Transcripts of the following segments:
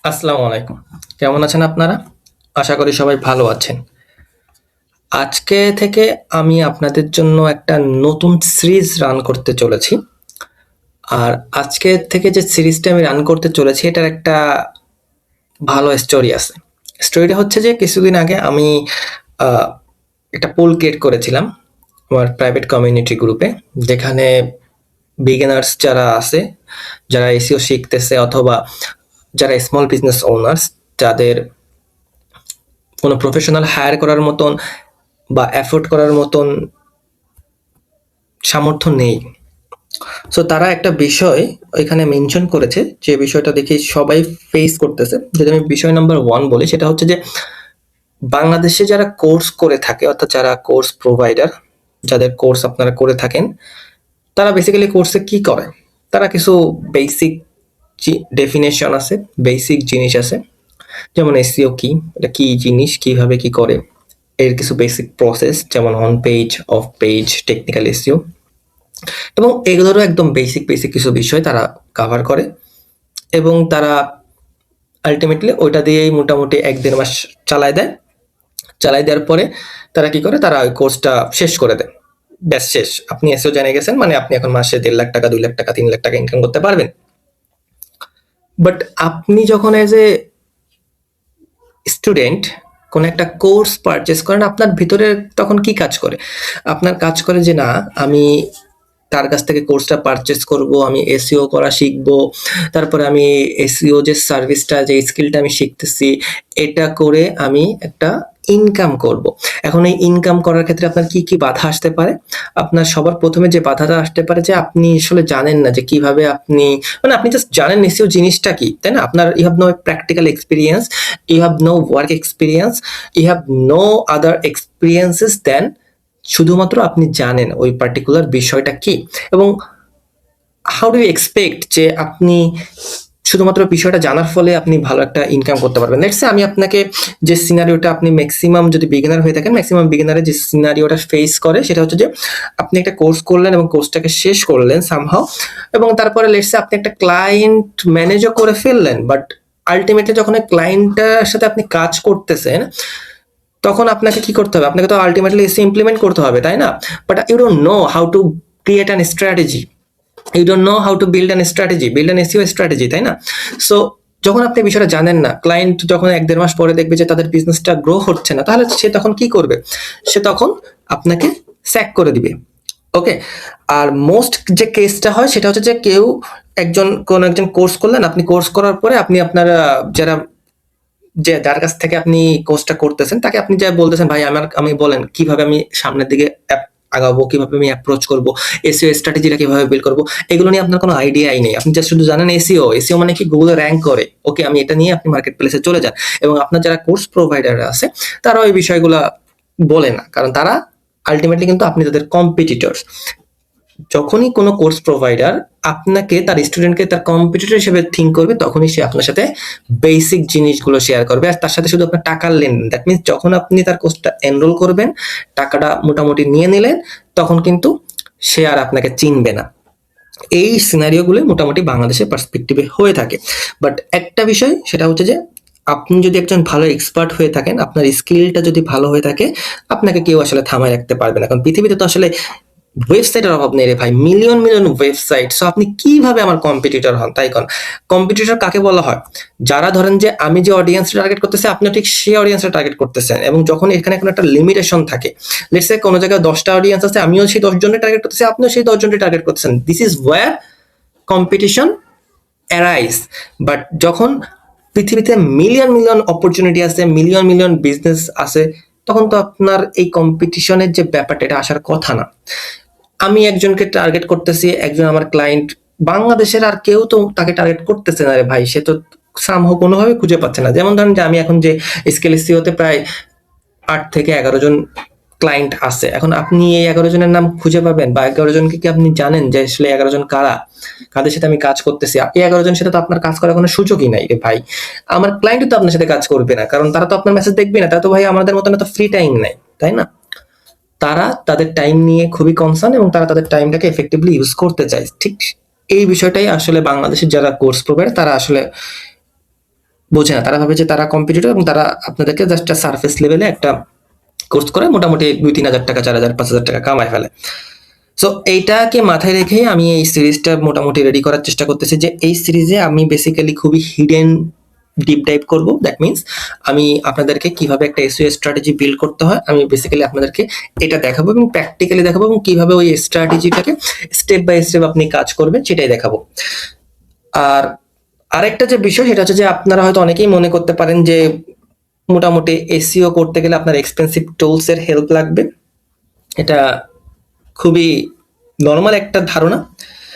আসসালামু আলাইকুম। কেমন আছেন আপনারা? আশা করি সবাই ভালো আছেন। আজকে থেকে আমি আপনাদের জন্য একটা নতুন সিরিজ রান করতে চলেছি। আর আজকে থেকে যে সিরিজটা আমি রান করতে চলেছি এটার একটা ভালো স্টোরি আছে। স্টোরিটা হচ্ছে যে কিছুদিন আগে আমি আ একটা পোল ক্রিয়েট করেছিলাম আমার প্রাইভেট কমিউনিটি গ্রুপে। যেখানে বিগিনার্স যারা আছে, যারা এসইও শিখতেছে অথবা যারা স্মল বিজনেস ওনার্স যাদের কোনো প্রফেশনাল হায়ার করার মতন বা এফোর্ড করার মতন সামর্থ্য নেই। সো তারা একটা বিষয় ওইখানে মেনশন করেছে যে বিষয়টা দেখে সবাই ফেস করতেছে। যদি আমি বিষয় নাম্বার 1 বলি সেটা হচ্ছে যে বাংলাদেশে যারা কোর্স করে থাকে অর্থাৎ যারা কোর্স প্রোভাইডার, যাদের কোর্স আপনারা করে থাকেন, তারা বেসিক্যালি কোর্সে কি করে? তারা কিছু বেসিক ডেফিনেশন আছে, বেসিক জিনিস আছে। যেমন এসইও কি, এটা কি জিনিস, কিভাবে কি করে, এর কিছু বেসিক প্রসেস যেমন on page, of page, technical SEO এবং এগুলোরও একদম বেসিক বেসিক কিছু বিষয় তারা কাভার করে এবং তারা আলটিমেটলি ওইটা দিয়েই মোটামুটি ১-১.৫ মাস চালায় দেয়। চালায় দেওয়ার পরে তারা কি করে? তারা ওই কোর্সটা শেষ করে দেয়। ব্যাস শেষ। আপনি এসইও জেনে গেছেন মানে আপনি এখন মাসে ১.৫ লাখ টাকা, ২ লাখ টাকা, ৩ লাখ টাকা ইনকাম করতে পারবেন। বাট আপনি যখন এজ এ স্টুডেন্ট কোন একটা কোর্স পারচেজ করেন, আপনার ভিতরে তখন কি কাজ করে? আপনার কাজ করে যে না, আমি তার কাছ থেকে কোর্সটা পারচেজ করব, আমি এসইও করা শিখবো, তারপরে আমি এসইও যে সার্ভিসটা, যে স্কিলটা আমি শিখতেছি, এটা করে আমি একটা ইনকাম করব। এখন এই ইনকাম করার ক্ষেত্রে আপনার কি কি বাধা আসতে পারে? আপনার সবার প্রথমে যে বাধাটা আসতে পারে যে আপনি আসলে জানেন না যে কিভাবে আপনি, মানে আপনি জাস্ট জানেন এসইও জিনিসটা কি, তাই না? আপনার you have no practical experience, you have no work experience, you have no other experiences than শুধুমাত্র আপনি জানেন ওই পার্টিকুলার বিষয়টা কি এবং হাউ ডু ইউ এক্সপেক্ট যে আপনি শুধুমাত্র বিষয়টা জানার ফলে আপনি ভালো একটা ইনকাম করতে পারবেন। লেটস সে আমি আপনাকে যে সিনারিওটা, আপনি ম্যাক্সিমাম যদি বিগিনার হয়ে থাকেন, ম্যাক্সিমাম বিগিনারে যে সিনারিওটা ফেস করে সেটা হচ্ছে যে আপনি একটা কোর্স করলেন এবং কোর্সটাকে শেষ করলেন সামহাও, এবং তারপরে লেটস সে আপনি একটা ক্লায়েন্ট ম্যানেজও করে ফেললেন, বাট আলটিমেটলি যখন ওই ক্লায়েন্টটার সাথে আপনি কাজ করতেছেন তখন আপনাকে কি করতে হবে? আপনাকে তো আলটিমেটলি এসে ইমপ্লিমেন্ট করতে হবে, তাই না? But you don't know how to create an strategy, you don't know how to build an strategy, build an SEO strategy, তাই না? সো যখন আপনি বিষয়টা জানেন না, ক্লায়েন্ট যখন ১-১.৫ মাস পরে দেখবে যে তাদের বিজনেসটা গ্রো হচ্ছে না, তাহলে সে তখন কি করবে? সে তখন আপনাকে স্যাক করে দিবে। ওকে? আর মোস্ট যে কেসটা হয় সেটা হচ্ছে যে কেউ কোন একজন কোর্স করলেন, আপনি কোর্স করার পরে আপনি আপনার যারা যে যার কাছ থেকে আপনি কোর্সটা করতেছেন তাকে আপনি যা বলতেছেন, ভাই আমি বলেন কিভাবে আমি সামনের দিকে আগাবো, কিভাবে আমি অ্যাপ্রোচ করব, এসইও স্ট্র্যাটেজিটা কিভাবে বিল্ড করব, এগুলো নিয়ে আপনার কোনো আইডিয়াই নেই। আপনি জাস্ট শুধু জানেন এসইও, এসইও মানে কি গুগলে র্যাঙ্ক করে। ওকে, আমি এটা নিয়ে আপনি মার্কেট প্লেসে চলে যান এবং আপনার যারা কোর্স প্রোভাইডার আছে তারা ওই বিষয়গুলো বলে না, কারণ তারা আলটিমেটলি কিন্তু আপনি তাদের কম্পিটিটর। যখনই কোনো কোর্স প্রোভাইডার আপনাকে তার স্টুডেন্টকে তার কম্পিটিটর হিসেবে থিঙ্ক করবে, তখনই সে আপনার সাথে বেসিক জিনিসগুলো শেয়ার করবে আর তার সাথে শুধু আপনার টাকার লেনদেন। দ্যাট মিনস যখন আপনি তার কোর্সটা এনরোল করবেন, টাকাটা মোটামুটি নিয়ে নিলেন, তখন কিন্তু সে আর আপনাকে চিনবে না। এই সিনারিওগুলো মোটামুটি বাংলাদেশের পার্সপেক্টিভে হয়ে থাকে। বাট একটা বিষয় সেটা হচ্ছে যে আপনি যদি একজন ভালো এক্সপার্ট হয়ে থাকেন, আপনার স্কিলটা যদি ভালো হয়ে থাকে, আপনাকে কেউ আসলে থামায় রাখতে পারবে না। কারণ পৃথিবীতে তো আসলে ওয়েবসাইটের অভাব নেই রে ভাই, মিলিয়ন মিলিয়ন ওয়েবসাইট। সো আপনি কিভাবে আমার কম্পিটিটর হন? তাই কোন কম্পিটিটর কাকে বলা হয়? যারা ধরেন যে আমি যে অডিয়েন্সটা টার্গেট করতেছি আপনি ঠিক সেই অডিয়েন্সটা টার্গেট করতেছেন, এবং যখন এখানে কোনো একটা লিমিটেশন থাকে, লেটস সে কোনো জায়গায় 10টা অডিয়েন্স আছে, আমিও সেই 10 জনের টার্গেট করতেছি, আপনিও সেই 10 জনের টার্গেট করতেছেন, this is wire competition arise. But যখন পৃথিবীতে মিলিয়ন মিলিয়ন অপরচুনিটি আছে, মিলিয়ন মিলিয়ন বিজনেস আছে, তখন তো আপনার এই কম্পিটিশনের যে ব্যাপারটা এটা আসার কথা না। আমি একজনকে টার্গেট করতেছি, একজন আমার ক্লায়েন্ট, বাংলাদেশের আর কেউ তো তাকে টার্গেট করতেছে না রে ভাই, সে তো সামহাও কোনোভাবে খুঁজে পাচ্ছে না। যেমন ধরেন যে আমি এখন যে স্কেল এসইওতে প্রায় ৮ থেকে ১১ জন ক্লায়েন্ট আছে, এখন আপনি এই ১১ জনের নাম খুঁজে পাবেন বা ১১ জনকে কি আপনি জানেন যে আসলে ১১ জন কারা, কাদের সাথে আমি কাজ করতেছি? এই ১১ জনের সাথে তো আপনার কাজ করার কোনো সুযোগই নাই রে ভাই। আমার ক্লায়েন্টও তো আপনার সাথে কাজ করবে না, কারণ তারা তো আপনার মেসেজ দেখবে না, তারা তো ভাই আমাদের মতন এত ফ্রি টাইম নাই, তাই না? তারা তাদের টাইম নিয়ে খুবই কনসার্ন এবং তারা তাদের টাইমটাকে এফেক্টিভলি ইউজ করতে চায়। ঠিক এই বিষয়টাই আসলে বাংলাদেশের যারা কোর্স প্রোভাইডার তারা আসলে বোঝে না, তারা ভাবে যে তারা কম্পিটিটর এবং তারা আপনাদেরকে জাস্ট সারফেস লেভেলে একটা কোর্স করে মোটামুটি 2-3 হাজার টাকা, 4,000 5,000 টাকা কামায় ফেলে। সো এইটাকে মাথায় রেখে আমি এই সিরিজটা মোটামুটি রেডি করার চেষ্টা করতেছি, যে এই সিরিজে আমি বেসিক্যালি খুবই হিডেন ডিপ ডাইভ করব। দ্যাট মিনস আমি আপনাদেরকে কিভাবে একটা এসইও স্ট্র্যাটেজি বিল্ড করতে হয় আমি বেসিক্যালি আপনাদেরকে এটা দেখাবো এবং প্র্যাকটিক্যালি দেখাবো, এবং কিভাবে ওই স্ট্র্যাটেজিটাকে স্টেপ বাই স্টেপ আপনি কাজ করবেন সেটাই দেখাবো। আর আরেকটা যে বিষয় সেটা হচ্ছে যে আপনারা হয়তো অনেকেই মনে করতে পারেন যে মোটামুটি এসইও করতে গেলে আপনার এক্সপেন্সিভ টুলস এর হেল্প লাগবে। এটা খুবই নর্মাল একটা ধারণা,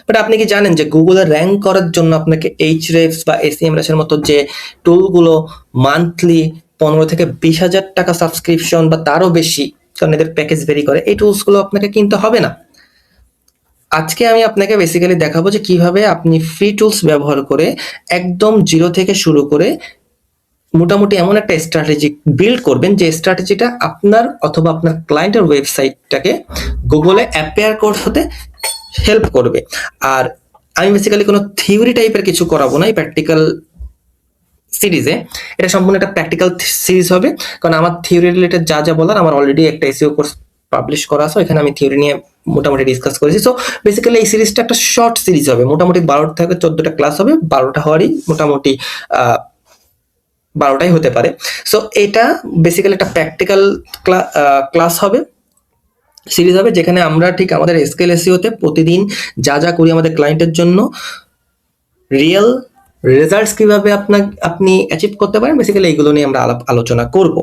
বাট আপনি কি জানেন যে গুগলে র্যাঙ্ক করার জন্য আপনাকে এইচরেফস বা এসইএমরেস এর মতো যে টুলগুলো মান্থলি 15,000 থেকে 20,000 টাকা সাবস্ক্রিপশন বা তারও বেশি, কারণ এদের প্যাকেজ ভেরি করে, এই টুলসগুলো আপনাকে কিনতে হবে না। আজকে আমি আপনাকে বেসিক্যালি দেখাবো যে কিভাবে আপনি ফ্রি টুলস ব্যবহার করে একদম জিরো থেকে শুরু করে মোটামুটি এমন একটা স্ট্র্যাটেজি বিল্ড করবেন যে স্ট্র্যাটেজিটা আপনার অথবা আপনার ক্লায়েন্টের ওয়েবসাইটটাকে গুগলে অ্যাপিয়ার করতে হেল্প করবে। আর আমি বেসিক্যালি কোনো থিওরি টাইপের কিছু করাবো না এই প্র্যাকটিক্যাল সিরিজে, এটা সম্পূর্ণ একটা প্র্যাকটিক্যাল সিরিজ হবে, কারণ আমার থিওরি রিলেটেড যা যা বলার আমার অলরেডি একটা এসইও কোর্স পাবলিশ করা আছে, এখানে আমি থিওরি নিয়ে মোটামুটি ডিসকাস করেছি। সো বেসিক্যালি এই সিরিজটা একটা শর্ট সিরিজ হবে, মোটামুটি 12 থেকে 14টা ক্লাস হবে, 12টা হওয়ারই মোটামুটি 12টাই হতে পারে। সো এটা বেসিক্যালি একটা প্র্যাকটিক্যাল ক্লাস হবে, সিরিজ হবে, যেখানে আমরা ঠিক আমাদের এসকেল এসইওতে প্রতিদিন যা যা করি আমাদের ক্লায়েন্টের জন্য রিয়েল রেজাল্টস কিভাবে আপনি অ্যাচিভ করতে পারেন, বেসিক্যালি এইগুলো নিয়ে আমরা আলোচনা করব।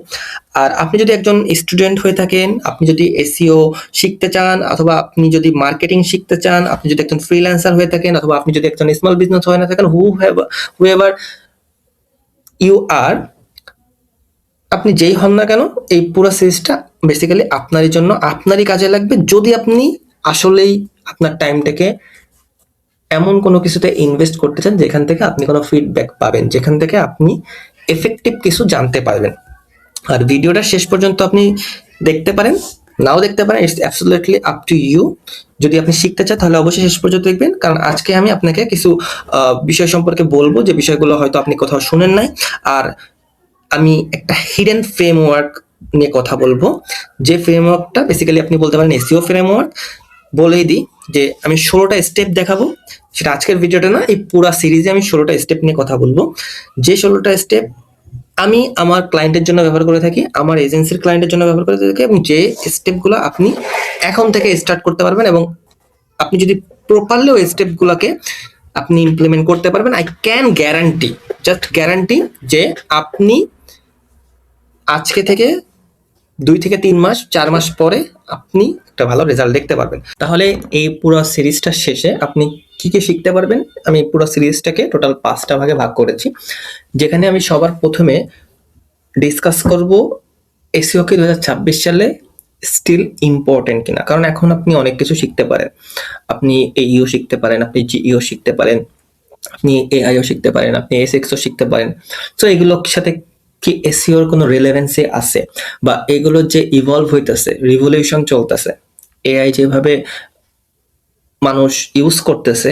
আর আপনি যদি একজন স্টুডেন্ট হয়ে থাকেন, আপনি যদি এসইও শিখতে চান, অথবা আপনি যদি মার্কেটিং শিখতে চান, আপনি যদি একজন ফ্রিল্যান্সার হয়ে থাকেন, অথবা আপনি যদি একজন স্মল বিজনেস হয়ে না থাকেন, হুএভার ইউ আর, আপনি যেই হন না কেন, এই পুরো সিরিজটা বেসিক্যালি আপনারই জন্য, আপনারই কাজে লাগবে যদি আপনি আসলেই আপনার টাইমটাকে এমন কোনো কিছুতে ইনভেস্ট করতে চান যেখান থেকে আপনি কোনো ফিডব্যাক পাবেন, যেখান থেকে আপনি এফেক্টিভ কিছু জানতে পারবেন। আর ভিডিওটা শেষ পর্যন্ত আপনি দেখতে পারেন, নাও দেখতে পারেন, it's absolutely up to you. যদি আপনি শিখতে চান তাহলে অবশ্যই শেষ পর্যন্ত দেখবেন, কারণ আজকে আমি আপনাকে কিছু বিষয় সম্পর্কে বলবো যে বিষয়গুলো হয়তো আপনি কোথাও শুনেন নাই। আর আমি একটা হিডেন ফ্রেমওয়ার্ক নিয়ে কথা বলবো, যে ফ্রেমওয়ার্কটা বেসিক্যালি আপনি বলতে পারেন এসইও ফ্রেমওয়ার্ক। বলেই দিই যে আমি 16টা স্টেপ দেখাবো, সেটা আজকের ভিডিওটা না, এই পুরো সিরিজে আমি 16টা স্টেপ নিয়ে কথা বলবো। যে 16টা স্টেপ আমি আমার ক্লায়েন্টের জন্য ব্যবহার করে থাকি, আমার এজেন্সির ক্লায়েন্টের জন্য ব্যবহার করে থাকি, এবং যে স্টেপগুলো আপনি এখন থেকে স্টার্ট করতে পারবেন, এবং আপনি যদি প্রপারলি ওই স্টেপগুলোকে আপনি ইমপ্লিমেন্ট করতে পারবেন, I can guarantee, just guarantee, যে আপনি আজকে থেকে 2 থেকে 3 মাস 4 মাস পরে আপনি একটা ভালো রেজাল্ট দেখতে পারবেন। তাহলে এই পুরো সিরিজটা শেষে আপনি কি কি শিখতে পারবেন, আমি পুরো সিরিজটাকে টোটাল 5টা ভাগে ভাগ করেছি, যেখানে আমি সবার প্রথমে ডিসকাস করব এসইও কি 2026 সালে স্টিল ইম্পর্টেন্ট কিনা। কারণ এখন আপনি অনেক কিছু শিখতে পারেন, আপনি এইও শিখতে পারেন, আপনি জিইও শিখতে পারেন, আপনি এআইও শিখতে পারেন, আপনি এসএক্সও শিখতে পারেন। সো এগুলোর সাথে কি এসইওর কোনো রিলেভেন্সি আছে, বা এগুলো যে ইভলভ হইতেছে, রিভলিউশন চলতেছে, এআই যেভাবে মানুষ ইউজ করতেছে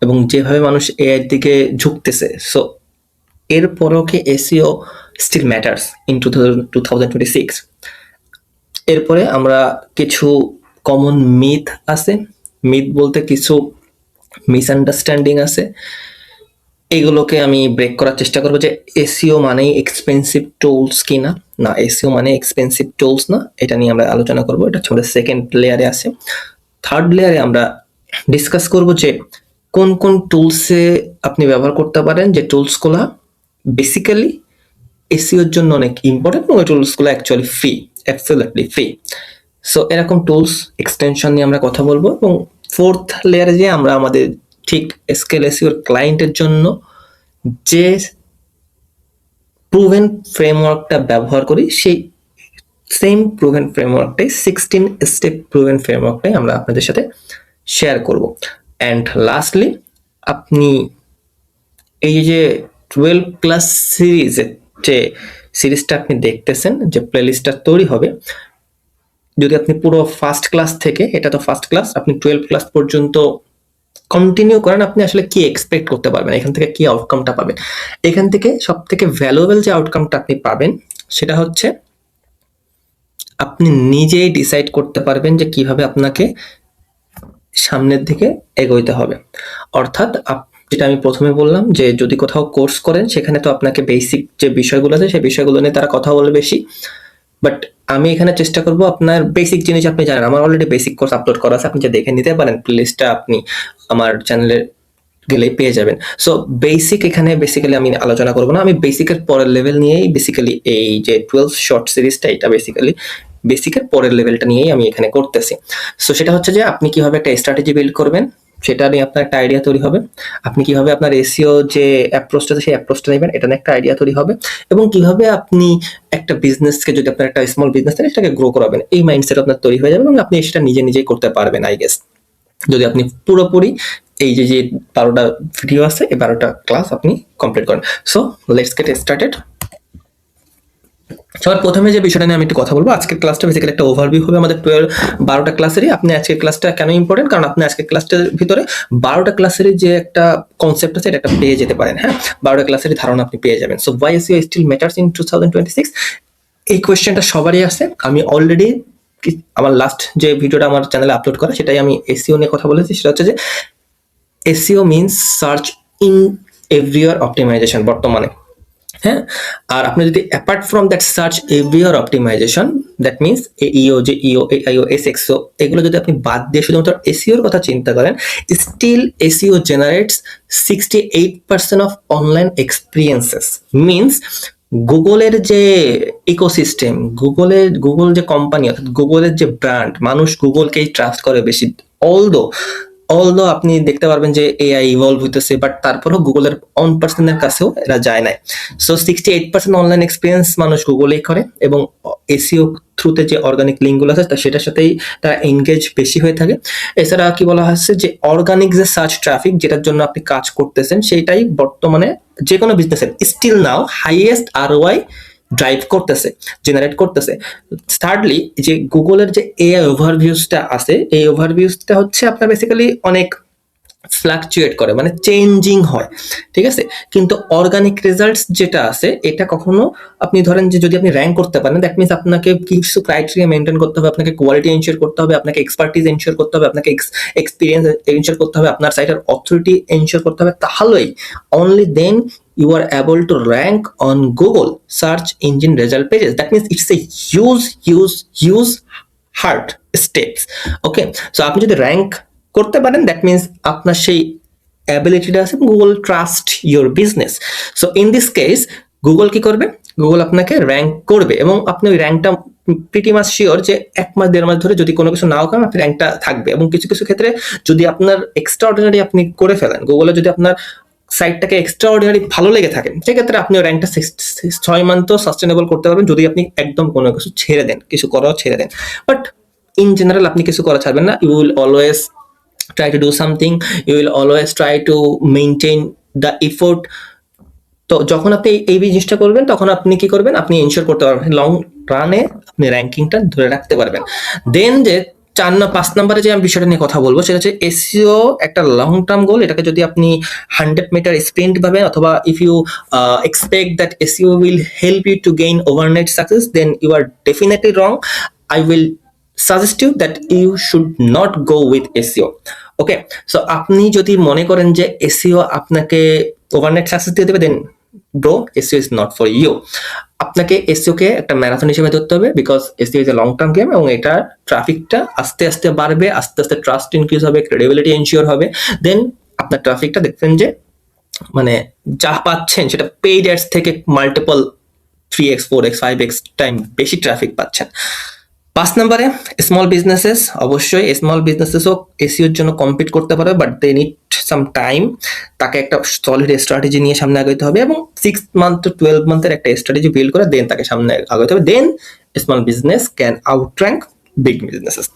এবং যেভাবে মানুষ এআই দিকে ঝুঁকতেছে, সো এরপরও কি এসইও স্টিল ম্যাটার্স ইন 2026? এরপরে আমরা কিছু কমন মিথ আছে, মিথ বলতে কিছু মিসআন্ডারস্ট্যান্ডিং আছে, এগুলোকে আমি ব্রেক করার চেষ্টা করবো। যে এসইও মানেই এক্সপেন্সিভ টুলস কিনা, না, এসইও মানে এক্সপেন্সিভ টুলস না, এটা নিয়ে আমরা আলোচনা করবো। এটা হচ্ছে আমাদের সেকেন্ড লেয়ারে আছে। থার্ড লেয়ারে আমরা ডিসকাস করবো যে কোন কোন টুলসে আপনি ব্যবহার করতে পারেন, যে টুলসগুলো বেসিক্যালি এসইওর জন্য অনেক ইম্পর্টেন্ট, এবং ওই টুলসগুলো actually free, absolutely free. So এরকম টুলস এক্সটেনশন নিয়ে আমরা কথা বলবো, এবং ফোর্থ লেয়ারে যে আমরা আমাদের ঠিক স্কেল এসইওর ক্লায়েন্টের জন্য যে প্রুভেন ফ্রেমওয়ার্কটা ব্যবহার করি, সেই সেম প্রুভেন ফ্রেমওয়ার্কটাই 16 স্টেপ প্রুভেন ফ্রেমওয়ার্কটাই আমরা আপনাদের সাথে শেয়ার করব। অ্যান্ড লাস্টলি, আপনি এই যে 12 ক্লাস সিরিজের যে সিরিজটা আপনি দেখতেছেন, যে প্লেলিস্টটা তৈরি হবে, যদি আপনি পুরো ফার্স্ট ক্লাস থেকে, এটা তো ফার্স্ট ক্লাস, আপনি 12 ক্লাস পর্যন্ত কন্টিনিউ করেন, আপনি আসলে কি এক্সপেক্ট করতে পারবেন, এখান থেকে কি আউটকামটা পাবেন। এখান থেকে সব থেকে ভ্যালুয়েবল যে আউটকামটা আপনি পাবেন সেটা হচ্ছে আপনি নিজেই ডিসাইড করতে পারবেন যে কিভাবে আপনাকে সামনের দিকে এগোইতে হবে। অর্থাৎ যেটা আমি প্রথমে বললাম যে যদি কোথাও কোর্স করেন সেখানে তো আপনাকে বেসিক যে বিষয়গুলো আছে সেই বিষয়গুলো নিয়ে তারা কথা বলে বেশি, বাট আমি এখানে চেষ্টা করব আপনার বেসিক জিনিস আপনি জানেন, আমার অলরেডি বেসিক কোর্স আপলোড করা আছে, আপনি যে দেখে নিতে পারেন, প্লেলিস্টটা আপনি আমার চ্যানেলে গেলেই পেয়ে যাবেন। সো বেসিক এখানে বেসিক্যালি আমি আলোচনা করব না, আমি বেসিকের পরের লেভেল নিয়েই বেসিক্যালি এই যে 12 শর্ট সিরিজটা এটা বেসিক্যালি বেসিকের পরের লেভেলটা নিয়েই আমি এখানে করতেছি। সো সেটা হচ্ছে যে আপনি কিভাবে একটা স্ট্র্যাটেজি বিল্ড করবেন সেটা নিয়ে আপনার একটা আইডিয়া তৈরি হবে, আপনি কিভাবে আপনার এসইও যে অ্যাপ্রোচটা আছে সেই অ্যাপ্রোচটা নেবেন এটা নিয়ে একটা আইডিয়া তৈরি হবে, এবং কিভাবে আপনি একটা বিজনেসকে, যদি আপনার একটা স্মল বিজনেস থাকে সেটাকে গ্রো করাবেন, এই মাইন্ডসেট আপনার তৈরি হয়ে যাবে এবং আপনি সেটা নিজে নিজেই করতে পারবেন আই গেস, যদি আপনি পুরোপুরি এই যে 12টা ভিডিও আছে এই 12টা ক্লাস আপনি কমপ্লিট করেন। So let's get started. সবার প্রথমে যে বিষয়টা নিয়ে আমি একটু কথা বলবো, আজকের ক্লাসটা বেসিক্যালি একটা ওভারভিউ হবে আমাদের 12টা ক্লাসেরই। আপনি আজকের ক্লাসটা কেন ইম্পর্টেন্ট, কারণ আপনি আজকের ক্লাসটার ভিতরে 12টা ক্লাসেরই যে একটা কনসেপ্ট আছে এটা একটা পেয়ে যেতে পারেন। হ্যাঁ, 12টা ক্লাসেরই ধারণা আপনি পেয়ে যাবেন। So why SEO still matters in 2026, এই কোয়েশ্চেনটা সবারই আছে। আমি অলরেডি আমার লাস্ট যে ভিডিওটা আমার চ্যানেলে আপলোড করা সেটাই আমি এসইও নিয়ে কথা বলেছি, সেটা হচ্ছে যে SEO means search in everywhere optimization বর্তমানে। হ্যাঁ, আর আপনি যদি apart from that search everywhere optimization, that means AEO যে ইও এআইও এসএক্সও এগুলো যদি আপনি বাদ দিয়ে শুধুমাত্র এসইওর কথা চিন্তা করেন, still SEO generates 68% of online experiences. Means গুগলের যে ইকোসিস্টেম, গুগল যে কোম্পানি অর্থাৎ গুগলের যে ব্র্যান্ড, মানুষ গুগলকেই ট্রাস্ট করে বেশি। অলদো আপনি দেখতে পারবেন যে এআই ইভলভ হইতেছে, বাট তারপরেও গুগলের 1% এর কাছেও এরা যায় না। সো 68% অনলাইন এক্সপিরিয়েন্স মানুষ গুগলেই করে, এবং এসইও থ্রুতে যে অর্গানিক লিঙ্কগুলো আছে সেটার সাথেই তারা এনগেজ বেশি হয়ে থাকে। এছাড়া কি বলা হচ্ছে যে অর্গানিক যে সার্চ ট্রাফিক যেটার জন্য আপনি কাজ করতেছেন সেইটাই বর্তমানে যে কোনো বিজনেসের still now highest ROI drive করতেছে, জেনারেট করতেছে। থার্ডলি যে গুগলের যে এআই ওভারভিউসটা আছে, এই ওভারভিউসটা হচ্ছে আপনার বেসিক্যালি অনেক ফ্লাকচুয়েট করে, মানে চেঞ্জিং হয়, ঠিক আছে। কিন্তু অর্গানিক রেজাল্টস যেটা আছে এটা কখনো, আপনি ধরেন যে যদি আপনি র্যাঙ্ক করতে পারেন, দ্যাট মিনস আপনাকে কিছু ক্রাইটেরিয়া মেনটেন করতে হবে, আপনাকে কোয়ালিটি এনশিওর করতে হবে, আপনাকে এক্সপার্টিজ এনশিওর করতে হবে, আপনাকে এক্সপিরিয়েন্স এনশিওর করতে হবে, আপনার সাইটের অথরিটি এনশিওর করতে হবে, তাহলেই only then you are able to rank on Google search engine result pages. That means it's a huge hard steps. Okay, so আপনি যদি র্যাঙ্ক করতে পারেন দ্যাট মিনস আপনার সেই অ্যাবিলিটিটা আছে, Google trust your business. So in this case Google কি করবে, Google আপনাকে র্যাঙ্ক করবে, এবং আপনি ওই র্যাঙ্কটা প্রিটি মাচ শিওর যে 1 মাস 1.5 মাস ধরে যদি কোনো কিছু নাও করেন আপনি র্যাঙ্কটা থাকবে। এবং কিছু কিছু ক্ষেত্রে যদি আপনার এক্সট্রাঅর্ডিনারি আপনি করে ফেলেন, গুগলে যদি আপনার সাইটটাকে এক্সট্রাঅর্ডিনারি ভালো লেগে থাকে, সেক্ষেত্রে আপনি র্যাঙ্কটা 6 মান্থও সাস্টেনেবল করতে পারবেন যদি আপনি একদম কোনো কিছু ছেড়ে দেন, কিছু করাও ছেড়ে দেন। বাট ইন জেনারেল আপনি কিছু করা ছাড়বেন না, you will always try to do something, you will always try to maintain the effort। তো যখন আপনি এই জিনিসটা করবেন তখন আপনি কি করবেন, আপনি এনশিওর করতে পারবেন লং রানে আপনি র্যাঙ্কিংটা ধরে রাখতে পারবেন। দেন যে 5 নম্বরে যে আমি বিষয়টা নিয়ে কথা বলবো সেটা হচ্ছে এসইও একটা লং টার্ম গোল। এটাকে যদি আপনি 100 মিটার স্প্রিন্ট ভাবেন, অথবা if you expect that SEO will help you to gain overnight success, then you are definitely wrong. I will suggest you that you should not go with SEO. Okay, so আপনি যদি মনে করেন যে SEO আপনাকে overnight success দিয়ে দেবে, then bro SEO is not for you. আপনাকে SEO কে একটা ম্যারাথন হিসেবে ধরতে হবে, because SEO is a long term game, এবং এটা ট্রাফিকটা আস্তে আস্তে বাড়বে, আস্তে আস্তে ট্রাস্ট ইনক্রিজ হবে, ক্রেডিবিলিটি এনশিওর হবে। দেন আপনার ট্রাফিকটা দেখবেন যে মানে যা পাচ্ছেন সেটা পেইড অ্যাডস থেকে multiple 3x 4x 5x time বেশি ট্রাফিক পাচ্ছেন। 5 নম্বরে স্মল বিজনেসেস, অবশ্যই স্মল বিজনেসেসও এসইওর জন্য কম্পিট করতে পারে, but they need some time. তাকে একটা সলিড স্ট্র্যাটেজি নিয়ে সামনে আগাইতে হবে, এবং 6 মান্থ টু 12 মান্থের একটা স্ট্র্যাটেজি বিল্ড করে দেন তাকে সামনে আগাইতে হবে। Then small business can outrank big businesses.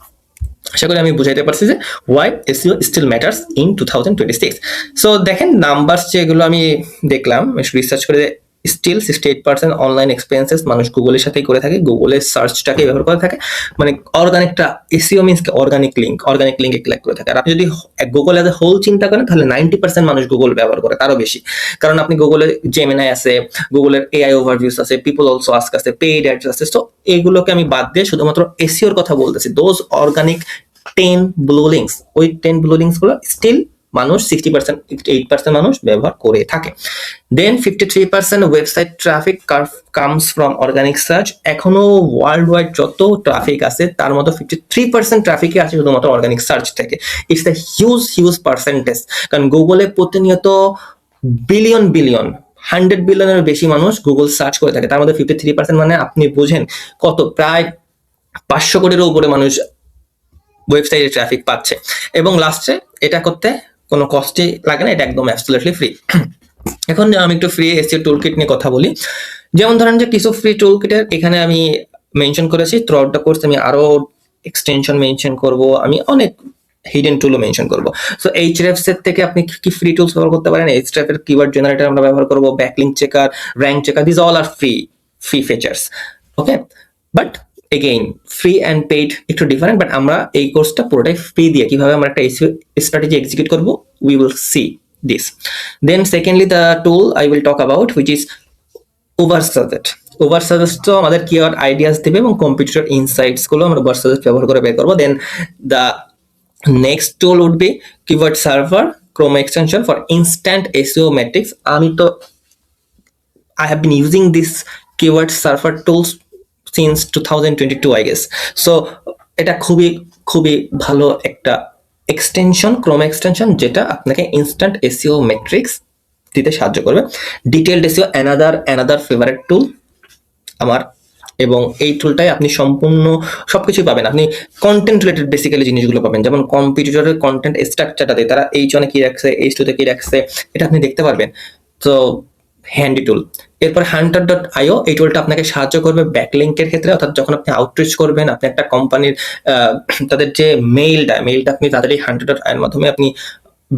আশা করি আমি বুঝাইতে পারছি যে why SEO still matters in 2026। So দেখেন নাম্বারস যেগুলো আমি দেখলাম রিসার্চ করে, স্টিল 68% অনলাইন এক্সপেরিয়েন্সেস মানুষ গুগলের সাথেই করে থাকে, গুগলের সার্চটাকে ব্যবহার করে থাকে, মানে অর্গানিকটা, এসইও মিনস অর্গানিক লিঙ্কে ক্লিক করে থাকে। আর আপনি যদি গুগল এজ এ হোল চিন্তা করেন তাহলে 90% মানুষ গুগল ব্যবহার করে, তারও বেশি। কারণ আপনি গুগলে জেমিনাই আছে, গুগলের এআই ওভারভিউস আছে, পিপল অলসো আস্ক আছে, পেইড অ্যাডস আছে। তো এইগুলোকে আমি বাদ দিয়ে শুধুমাত্র এসইওর কথা বলতেছি। দোজ অর্গানিক 10 ব্লু লিঙ্কস, ওই 10 ব্লু লিঙ্কস গুলো স্টিল মানুষ 60%, 8% মানুষ ব্যবহার করে থাকে। দেন 53% website traffic comes from organic search. এখনো ওয়ার্ল্ড ওয়াইড যত ট্রাফিক আছে তার মধ্যে 53% ট্রাফিকই আছে শুধুমাত্র অর্গানিক সার্চ থেকে। ইটস এ হিউজ পার্সেন্টেজ, কারণ গুগলে প্রতিনিয়ত বিলিয়ন 100 বিলিয়নের বেশি মানুষ গুগল সার্চ করে থাকে, তার মধ্যে 53% মানে আপনি বুঝেন কত, প্রায় 500 কোটিরও উপরে মানুষ ওয়েবসাইটে ট্রাফিক পাচ্ছে। এবং লাস্টে এটা করতে কোনো কস্টই লাগে না, এটা একদম অ্যাবসলিউটলি ফ্রি। এখন আমি একটু ফ্রি এসইও টুলকিট নিয়ে কথা বলি। যেমন ধরেন যে কিছু ফ্রি টুলকিটের এখানে আমি মেনশন করেছি, থ্রু আউট দ্য কোর্স আমি আরো এক্সটেনশন মেনশন করব, আমি অনেক হিডেন টুলও মেনশন করব। সো এইচরেফস এর থেকে আপনি কি ফ্রি টুলস ব্যবহার করতে পারেন। এইচরেফ এর কিওয়ার্ড জেনারেটর আমরা ব্যবহার করব, backlink checker, rank checker, this all are free features. Okay, but again free and paid একটু ডিফারেন্ট, বাট আমরা এই কোর্সটা পুরোটাই ফ্রি দিয়ে কিভাবে আমরা একটা এসইও স্ট্র্যাটেজি এক্সিকিউট করব, we will see this. Then secondly the tool I will talk about which is Oversuggest. Oversuggest তো আমাদের কিওয়ার্ড আইডিয়াস দেবে এবং কম্পিটিটর ইনসাইটস গুলো আমরা Oversuggest ব্যবহার করে বের করব। Then the next tool would be Keyword Server Chrome extension for instant SEO metrics. আমি তো I have been using this Keyword Server tools since 2022 I guess. So এটা খুবই ভালো একটা এক্সটেনশন, ক্রোম এক্সটেনশন, যেটা আপনাকে ইনস্ট্যান্ট এসইও মেট্রিক্স দিতে সাহায্য করবে। ডিটেইলড এসইও অ্যানাদার ফেভারিট টুল আমার, এবং এই টুলটাই আপনি সম্পূর্ণ সবকিছুই পাবেন। আপনি কন্টেন্ট রিলেটেড বেসিক্যালি জিনিসগুলো পাবেন, যেমন কম্পিটিটরের কন্টেন্ট স্ট্রাকচারটা দিয়ে তারা H1 এ কি রাখছে, H2 তে কি রাখছে, এটা আপনি দেখতে পারবেন। তো হ্যান্ডি টুল। এরপর hunter.io, এই টুলটা আপনাকে সাহায্য করবে ব্যাকলিংকের ক্ষেত্রে, অর্থাৎ যখন আপনি আউটরিচ করবেন, আপনি একটা কোম্পানির তাদের যে মেইলটা আপনি তাদের এই hunter.io এর মাধ্যমে আপনি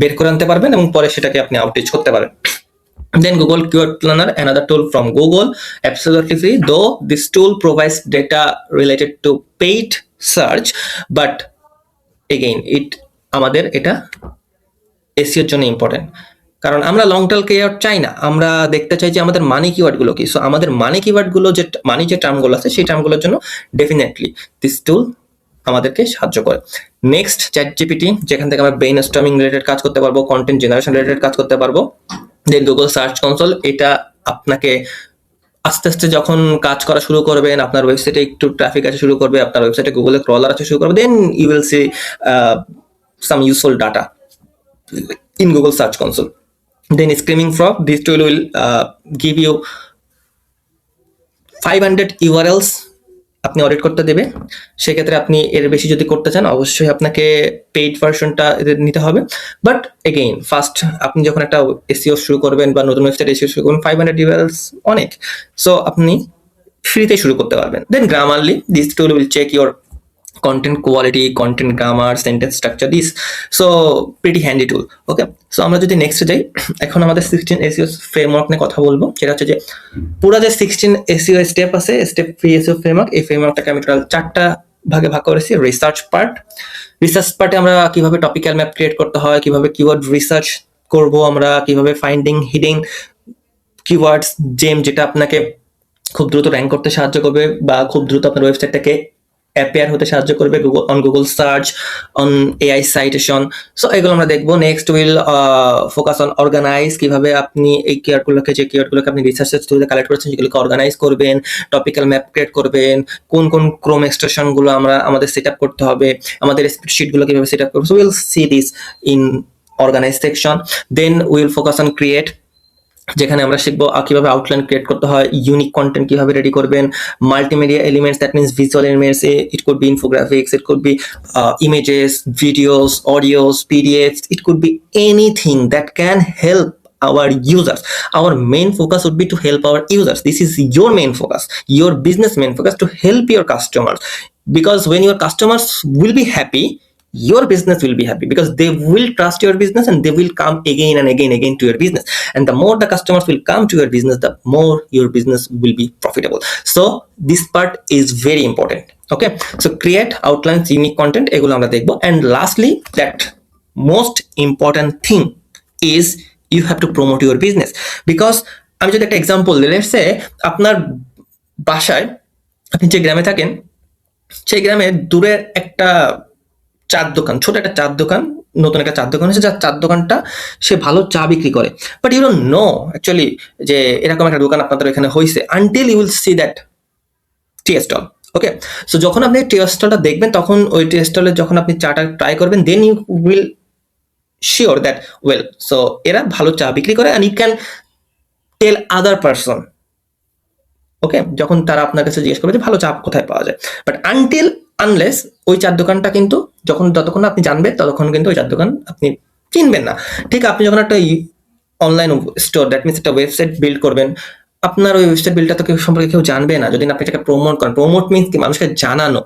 বের করে আনতে পারবেন এবং পরে সেটাকে আপনি আউটরিচ করতে পারেন। Then Google Keyword Planner, another tool from Google, absolutely free, though this tool provides data related to paid search, but again আমাদের এটা এসইওর জন্য ইম্পর্টেন্ট, কারণ আমরা লং টেল কিওয়ার্ড চাই না, আমরা দেখতে চাই যে আমাদের মানি কিওয়ার্ড গুলো কি। সো আমাদের মানি কিওয়ার্ড গুলো, যে মানি যে টার্মগুলো আছে সেই টার্মগুলোর জন্য ডেফিনেটলি দিস টুল আমাদেরকে সাহায্য করে। নেক্সট চ্যাটজিপিটি, যেখান থেকে আমরা ব্রেইনস্টর্মিং রিলেটেড কাজ করতে পারবো, কন্টেন্ট জেনারেশন রিলেটেড কাজ করতে পারবো। দেন গুগল সার্চ কনসোল, এটা আপনাকে আস্তে আস্তে যখন কাজ করা শুরু করবেন, আপনার ওয়েবসাইটে একটু ট্রাফিক আসা শুরু করবে, আপনার ওয়েবসাইটে গুগলে ক্রলার আসা শুরু করবে, then you will see some useful data in Google Search Console. Then Screaming Frog, this tool will give you 500 URLs আপনি অডিট করতে দেবে। সেক্ষেত্রে আপনি এর বেশি যদি করতে চান অবশ্যই আপনাকে পেইড ভার্সনটা নিতে হবে। বাট এগেইন ফার্স্ট আপনি যখন একটা এসইও শুরু করবেন বা নতুন ওয়েবসাইট এসইও শুরু করবেন, 500 URLs অনেক, সো আপনি ফ্রিতে শুরু করতে পারবেন। দেন Grammarly, this tool will check your content quality, content grammar, sentence structure, this so pretty handy tool. Okay, so আমরা যদি নেক্সট যাই, এখন আমাদের 16 এসইও ফ্রেমওয়ার্ক নিয়ে কথা বলবো। সেটা হচ্ছে যে পুরো যে 16 এসইও স্টেপ আছে, স্টেপ ফ্রি এসইও ফ্রেমওয়ার্ক, এই ফ্রেমওয়ার্কটাকে আমি টোটাল 4টা ভাগে ভাগ করেছি। রিসার্চ পার্টে আমরা কিভাবে টপিক্যাল ম্যাপ ক্রিয়েট করতে হয়, কিভাবে কিওয়ার্ড রিসার্চ করব আমরা, কিভাবে ফাইন্ডিং হিডিং কিওয়ার্ডস জেম, যেটা আপনাকে খুব দ্রুত র্যাঙ্ক করতে সাহায্য করবে বা খুব দ্রুত আপনার ওয়েবসাইটটাকে অ্যাপিয়ার হতে সাহায্য করবে Google search, on AI citation. So এগুলো আমরা দেখবো। Next will focus on organise, কিভাবে আপনি এই যে কিওয়ার্ডগুলোকে আপনি রিসার্চের থ্রুতে কালেক্ট করেছেন সেগুলোকে অর্গানাইজ করবেন, টপিক্যাল ম্যাপ ক্রিয়েট করবেন, কোন ক্রোম এক্সটেনশনগুলো আমাদের সেট আপ করতে হবে, আমাদের স্প্রেডশিটগুলো কিভাবে সেট আপ করবো। So will see this in organise section. Then will focus on create, যেখানে আমরা শিখবো কিভাবে আউটলাইন ক্রিয়েট করতে হয়, ইউনিক কন্টেন্ট কিভাবে রেডি করবেন, multimedia elements, that means visual elements, it could be infographics, it could be images, videos, audios, PDFs, it could be anything that can help our users. Our main focus would be to help our users. This is your main focus, your business main focus, to help your customers, because when your customers will be happy, your business will be happy because they will trust your business and they will come again and again to your business. And the more the customers will come to your business, the more your business will be profitable. So this part is very important. Okay, so create outlines, unique content, এগুলো আমরা দেখবো। And lastly, that most important thing is you have to promote your business, because আমি যদি একটা example দিই, let's say আপনার বাসায়, আপনি যে গ্রামে থাকেন সেই গ্রামে দূরে একটা চার দোকান, ছোট একটা চার দোকান, নতুন একটা চার দোকান হচ্ছে, যার চার দোকানটা সে ভালো চা বিক্রি করে, but you don't know actually যে এরকম একটা দোকান আপনাদের এখানে হয়েছে until you will see that tea stall. Okay, so যখন আপনি টি স্টলটা দেখবেন, তখন ওই টি স্টলে যখন আপনি চাটা ট্রাই করবেন, then you will sure that well, so এরা ভালো চা বিক্রি করে, and you can tell other person. Okay, যখন তারা আপনার কাছে জিজ্ঞেস করবে যে ভালো চা কোথায় পাওয়া যায়, বাট আনটিল আনলেস ওই চার দোকানটা কিন্তু যতক্ষণ আপনি জানবেন ততক্ষণ কিন্তু ওই চার দোকান আপনি চিনবেন না। ঠিক, আপনি যখন একটা অনলাইন স্টোর, দ্যাট মিনস একটা ওয়েবসাইট বিল্ড করবেন, আপনার ওই ওয়েবসাইট বিল্ডটা তো কেউ সম্পর্কে কেউ জানবে না যদি আপনি এটাকে প্রমোট করেন। প্রমোট মিনস কি? মানুষকে জানানো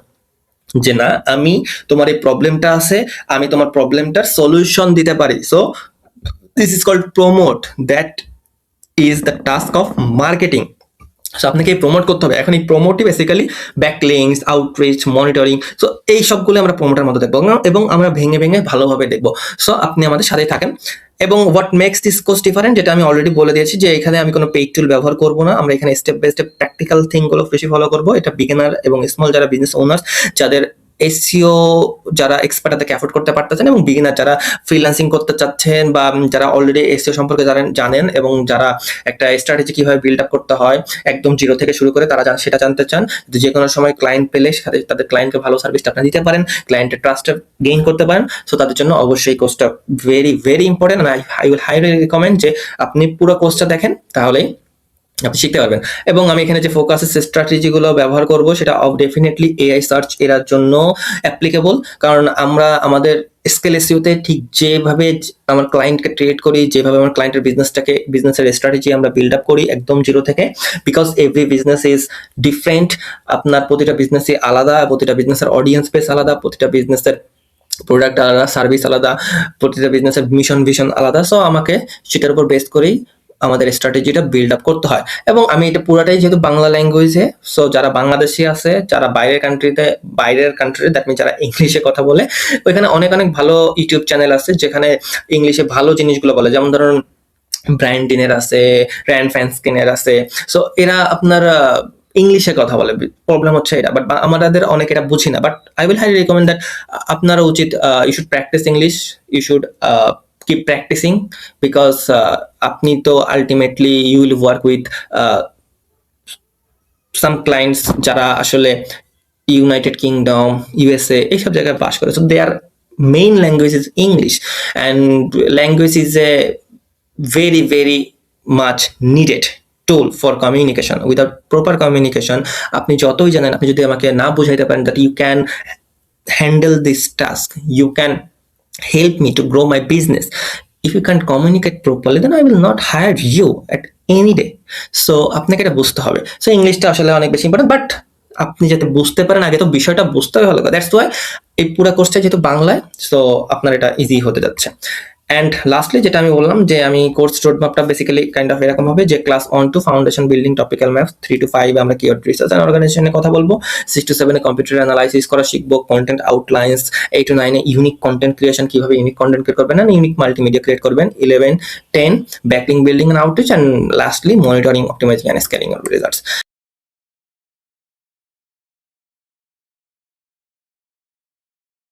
যে না, আমি তোমার এই প্রবলেমটা আছে, আমি তোমার প্রবলেমটার সলিউশন দিতে পারি। So this is called promote, that is the task of marketing. So আপনাকে প্রমোট করতে হবে। এখন এই প্রমোটই basically backlinks, outreach, monitoring, so এই সবগুলো আমরা প্রমোটের মধ্যে দেখবো এবং আমরা ভেঙে ভেঙে ভালোভাবে দেখবো। সো আপনি আমাদের সাথেই থাকেন। এবং what makes this course different, যেটা আমি অলরেডি বলে দিয়েছি, যে এখানে আমি কোনো পেইড টুল ব্যবহার করবো না, আমরা এখানে স্টেপ বাই স্টেপ প্র্যাকটিক্যাল থিংগুলো বেশি ফলো করবো। এটা বিগিনার এবং স্মল যারা বিজনেস ওনার্স, যাদের এসইও যারা এক্সপার্ট তাদেরকে অ্যাফোর্ড করতে পারতেছেন, এবং বিগিনার যারা ফ্রিল্যান্সিং করতে চাচ্ছেন বা যারা অলরেডি এসইও সম্পর্কে জানেন এবং যারা একটা স্ট্র্যাটেজি কিভাবে বিল্ড আপ করতে হয় একদম জিরো থেকে শুরু করে তারা সেটা জানতে চান, যে কোনো সময় ক্লায়েন্ট পেলে সেখানে তাদের ক্লায়েন্টকে ভালো সার্ভিসটা আপনি দিতে পারেন, ক্লায়েন্টের ট্রাস্টটা গেইন করতে পারেন। সো তাদের জন্য অবশ্যই কোর্সটা very very important. I will highly recommend যে আপনি পুরো কোর্সটা দেখেন, তাহলেই আপনি শিখতে পারবেন। এবং আমি এখানে যে ফোকাসের স্ট্র্যাটেজিগুলো ব্যবহার করব সেটা ডেফিনেটলি এআই সার্চ এর জন্য অ্যাপ্লিকেবল, কারণ আমরা আমাদের স্কেল এসইওতে ঠিক যেভাবে আমার ক্লায়েন্টকে ট্রিট করি, যেভাবে আমার ক্লায়েন্টের বিজনেসের স্ট্র্যাটেজি আমরা বিল্ড আপ করি একদম জিরো থেকে, because every business is different. আপনার প্রতিটা বিজনেসই আলাদা, প্রতিটা বিজনেসের অডিয়েন্স বেস আলাদা, প্রতিটা বিজনেসের প্রোডাক্ট আলাদা, সার্ভিস আলাদা, প্রতিটা বিজনেসের ভিশন আলাদা। সো আমাকে সেটার উপর বেস করেই আমাদের স্ট্র্যাটেজিটা বিল্ড আপ করতে হয়। এবং আমি এটা পুরাটাই যেহেতু বাংলা ল্যাঙ্গুয়েজে, সো যারা বাংলাদেশি আছে, যারা বাইরের কান্ট্রিতে দ্যাট মিন যারা ইংলিশে কথা বলে, ওইখানে অনেক ভালো ইউটিউব চ্যানেল আছে যেখানে ইংলিশে ভালো জিনিসগুলো বলে, যেমন ধরুন ব্র্যান্ডিনের আছে, র্যান্ড ফ্যান্সকিনের আছে। সো এরা আপনার ইংলিশে কথা বলে, প্রবলেম হচ্ছে এটা, বাট আমাদের অনেক এটা বুঝি না। But I will highly recommend that আপনারা উচিত you should practice English, you should keep practicing, because আপনি তো ultimately you will work with some clients যারা আসলে ইউনাইটেড কিংডম, ইউএসএ এইসব জায়গায় বাস করে। So there main language is English, and language is a very very much needed tool for communication. Without proper communication, আপনি যতই জানেন, আপনি যদি আমাকে না বুঝাইতে পারেন that you can handle this task, you can help me to grow my business, if you can't communicate properly, then I will not hire you at any day. So আপনাকে এটা বুঝতে হবে। সো ইংলিশটা আসলে অনেক বেশি ইম্পর্টেন্ট, বাট আপনি যাতে বুঝতে পারেন আগে তো বিষয়টা বুঝতে হলো। দ্যাটস ওয়াই এই পুরো কোর্সটা যেহেতু বাংলায়, সো আপনার এটা ইজি হতে যাচ্ছে। অ্যান্ড লাস্টলি যেটা আমি বললাম, যে আমি কোর্স রোডম্যাপটা বেসিক্যালি কাইন্ড অফ এরকম হবে, যে class 1 to foundation building topical maths, 3 to 5 আমরা কিওয়ার্ড রিসার্চ এন্ড অর্গানাইজেশনে কথা বলবো, 6 to 7 কম্পিউটার অ্যানালাইসিস করা শিখবো, content outlines, 8 to 9 unique content creation, কিভাবে ইউনিক কন্টেন্ট ক্রিয়েট করবেন না ইউনিক মাল্টিমিডিয়া ক্রিয়েট করবেন, 11 10 backlink building and outreach, and lastly monitoring, optimising and scaling of results.